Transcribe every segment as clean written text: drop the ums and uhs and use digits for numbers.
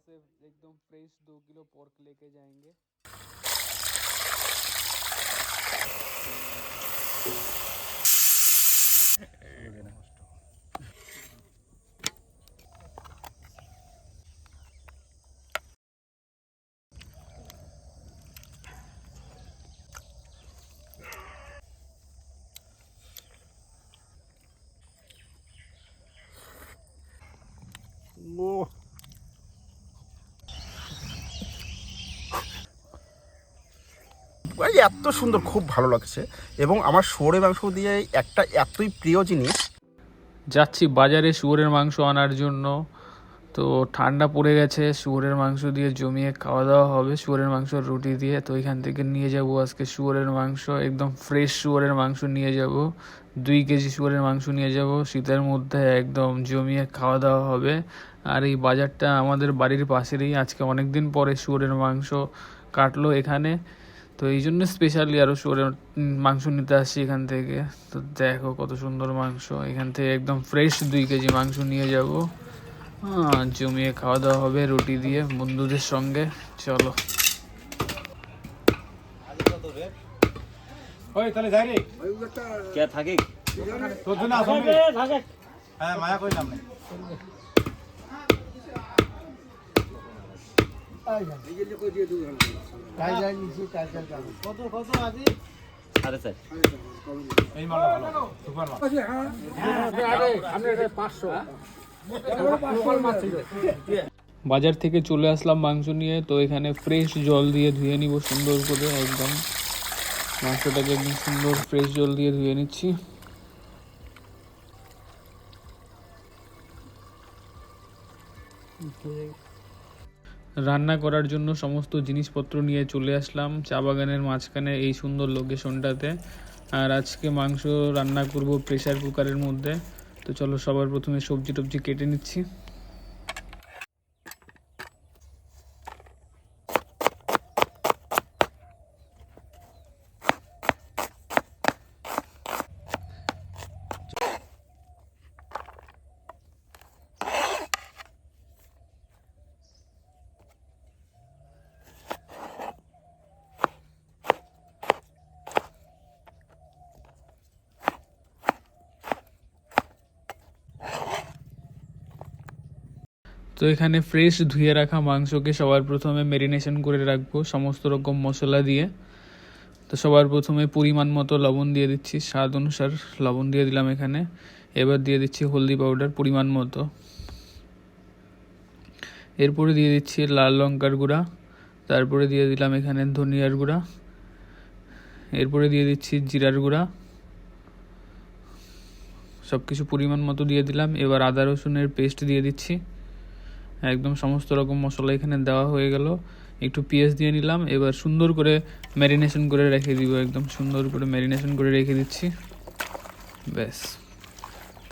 से एकदम fresh 2 kilo pork लेके जाएंगे। এত সুন্দর, খুব ভালো লাগছে। এবং আমার শুয়োরের মাংস দিয়ে একটা এতই প্রিয় জিনিস। যাচ্ছি বাজারে শুয়োরের মাংস আনার জন্য। তো ঠান্ডা পড়ে গেছে, শুয়োরের মাংস দিয়ে জমিয়ে খাওয়া দাওয়া হবে, শুয়োরের মাংস রুটি দিয়ে। তো এখান থেকে নিয়ে যাব আজকে শুয়োরের মাংস, একদম ফ্রেশ শুয়োরের মাংস নিয়ে যাব। 2 কেজি শুয়োরের মাংস নিয়ে যাব, শীতের মধ্যে একদম জমিয়ে খাওয়া দাওয়া হবে। আর এই বাজারটা আমাদের বাড়ির পাশেরই। আজকে অনেক দিন পরে শুয়োরের মাংস কাটলো এখানে, তো এই জন্য স্পেশালি আরও শুয়োরের মাংস নিতে আসছি এখান থেকে। তো দেখো কত সুন্দর মাংস, এখান থেকে একদম ফ্রেশ 2 কেজি মাংস নিয়ে যাব। জমিয়ে খাওয়া দাওয়া হবে রুটি দিয়ে বন্ধুদের সঙ্গে। চলো। বাজার থেকে চলে আসলাম মাংস নিয়ে। তো এখানে ফ্রেশ জল দিয়ে ধুয়ে নিব সুন্দর করে, একদম মাংসটাকে একদম সুন্দর ফ্রেশ জল দিয়ে ধুয়ে নিচ্ছি। রান্না করার জন্য সমস্ত জিনিসপত্র নিয়ে চলে আসলাম চা বাগানের মাঝখানে এই সুন্দর লোকেশনটাতে। আর আজকে মাংস রান্না করব প্রেসার কুকারের মধ্যে। তো চলো সবার প্রথমে সবজি টবজি কেটে নিচ্ছি। তো এখানে ফ্রেশ ধুয়ে রাখা মাংসকে সবার প্রথমে ম্যারিনেশন করে রাখবো সমস্ত রকম মশলা দিয়ে। তো সবার প্রথমে পরিমাণ মতো লবণ দিয়ে দিচ্ছি, স্বাদ অনুসার লবণ দিয়ে দিলাম এখানে। এবার দিয়ে দিচ্ছি হলদি পাউডার পরিমাণ মতো। এরপরে দিয়ে দিচ্ছি লাল লঙ্কার গুঁড়া, তারপরে দিয়ে দিলাম এখানে ধনিয়ার গুঁড়া, এরপরে দিয়ে দিচ্ছি জিরার গুঁড়া। সব কিছু পরিমাণ মতো দিয়ে দিলাম। এবার আদা রসুনের পেস্ট দিয়ে দিচ্ছি। একদম সমস্ত রকম মশলা এখানে দেওয়া হয়ে গেল। একটু পেঁয়াজ দিয়ে নিলাম। এবার সুন্দর করে ম্যারিনেশন করে রেখে দিব, একদম সুন্দর করে ম্যারিনেশন করে রেখে দিচ্ছি। ব্যাস,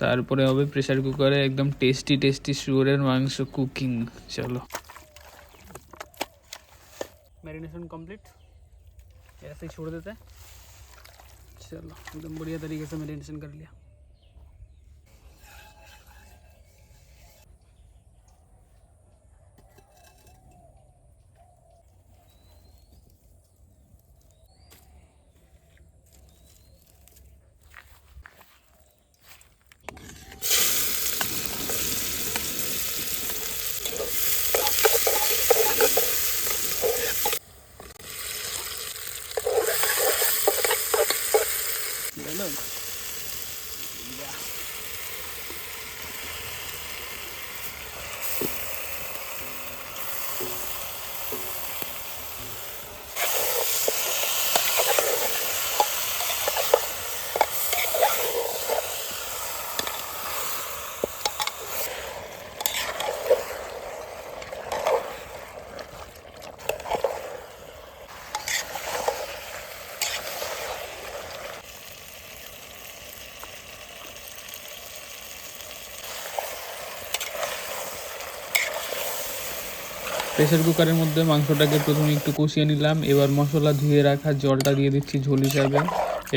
তারপরে হবে প্রেসার কুকারে একদম টেস্টি টেস্টি শুয়োরের মাংস কুকিং। चलो मैरिनेशन कंप्लीट, ऐसे ही छोड़ देते हैं। चलो एकदम बढ़िया तरीके से मैरिनेशन कर लिया। প্রেসার কুকারের মধ্যে মাংসটাকে প্রথমে একটু কষিয়ে নিলাম। এবার মশলা ধুয়ে রাখা জলটা দিয়ে দিচ্ছি ঝোল হিসাবে।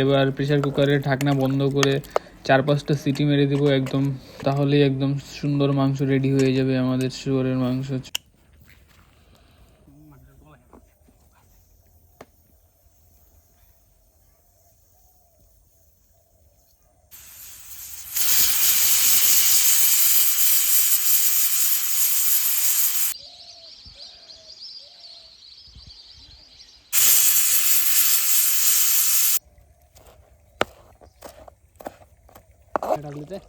এবার প্রেসার কুকারের ঢাকনা বন্ধ করে 4-5টা সিটি মেরে দেবো একদম, তাহলেই একদম সুন্দর মাংস রেডি হয়ে যাবে আমাদের শুয়োরের মাংস। डाल देते हैं,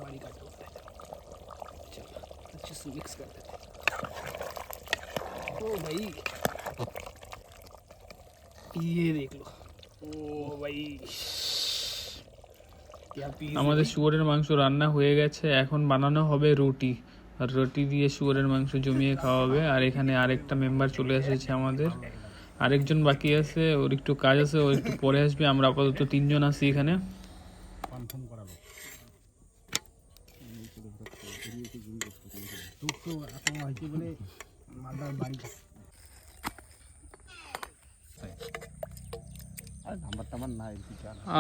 बारीक आटा होता है। चलो अच्छे से मिक्स कर देते हैं। ओ भाई ये देख लो, ओ भाई আমাদের শুয়োরের মাংস রান্না হয়ে গেছে, এখন বানানো হবে রুটি, আর রুটি দিয়ে শুয়োরের মাংস জমিয়ে খাওয়া হবে। আর এখানে আরেকটা মেম্বার চলে এসেছে আমাদের, আরেকজন বাকি আছে, ওর একটু কাজ আছে, ও একটু পরে আসবে। আমরা আপাতত 3 জন আছি এখানে।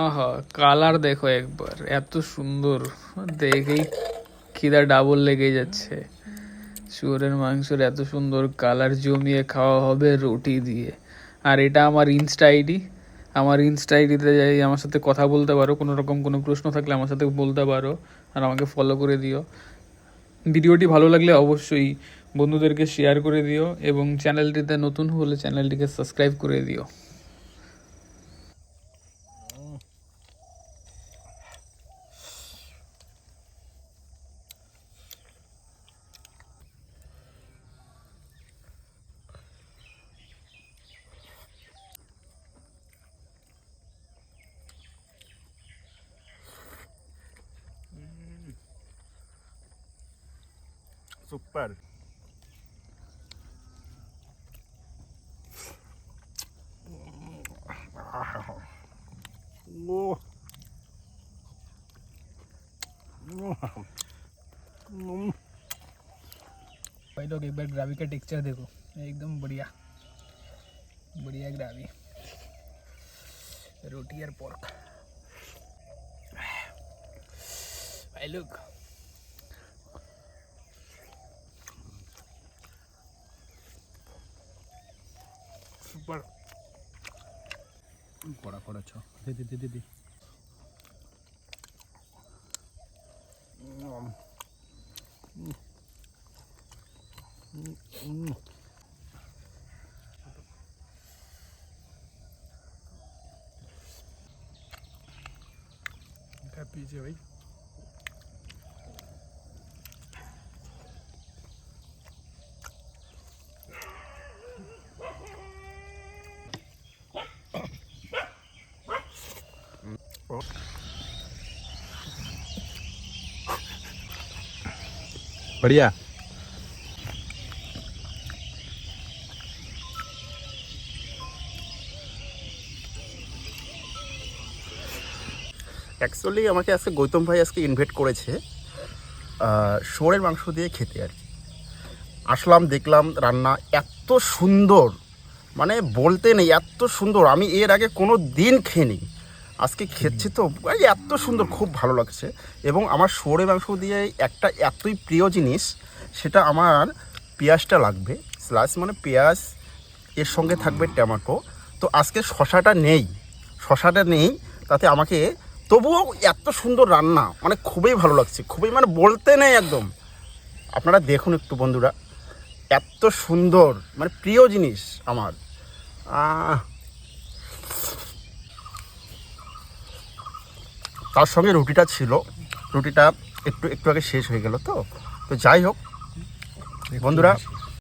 আহা কালার দেখো একবার, এত সুন্দর, দেখেই খিদা ডাবল লেগে যাচ্ছে। শুয়োরের মাংসের এত সুন্দর কালার, জমিয়ে খাওয়া হবে রুটি দিয়ে। আর এটা আমার ইনস্টা আইডি, আমার ইনস্টা আইডিতে যাই, আমার সাথে কথা বলতে পারো, কোনো রকম কোনো প্রশ্ন থাকলে আমার সাথে বলতে পারো, আর আমাকে ফলো করে দিও। ভিডিওটি ভালো লাগলে অবশ্যই বন্ধুদেরকে শেয়ার করে দিও, এবং চ্যানেলটিতে নতুন হলে চ্যানেলটিকে সাবস্ক্রাইব করে দিও। সুপার। भाई लोग एक बार ग्रावी का टेक्सचर देखो, एकदम बढ़िया बढ़िया ग्रावी, रोटी और पोर्क। भाई लोग সুপার। কড়া কড়া ছ দে দে দে দে দে। पीछे भाई बढ़िया। অ্যাকচুয়ালি আমাকে আজকে গৌতম ভাই আজকে ইনভাইট করেছে শুয়োরের মাংস দিয়ে খেতে আর কি। আসলাম, দেখলাম রান্না এত সুন্দর, মানে বলতে নেই এত সুন্দর। আমি এর আগে কোনো দিন খেইনি, আজকে খেয়েছি তো এত সুন্দর, খুব ভালো লাগছে। এবং আমার শুয়োরের মাংস দিয়ে একটা এতই প্রিয় জিনিস, সেটা আমার পেঁয়াজটা লাগবে স্লাইস, মানে পেঁয়াজ, এর সঙ্গে থাকবে টমেটো। তো আজকে শশাটা নেই, তাতে আমাকে তবুও এত সুন্দর রান্না, মানে খুবই ভালো লাগছে, খুবই, মানে বলতে নেই একদম। আপনারা দেখুন একটু বন্ধুরা, এত সুন্দর, মানে প্রিয় জিনিস আমার। তার সঙ্গে রুটিটা ছিল, রুটিটা একটু আগে শেষ হয়ে গেল। তো যাই হোক বন্ধুরা,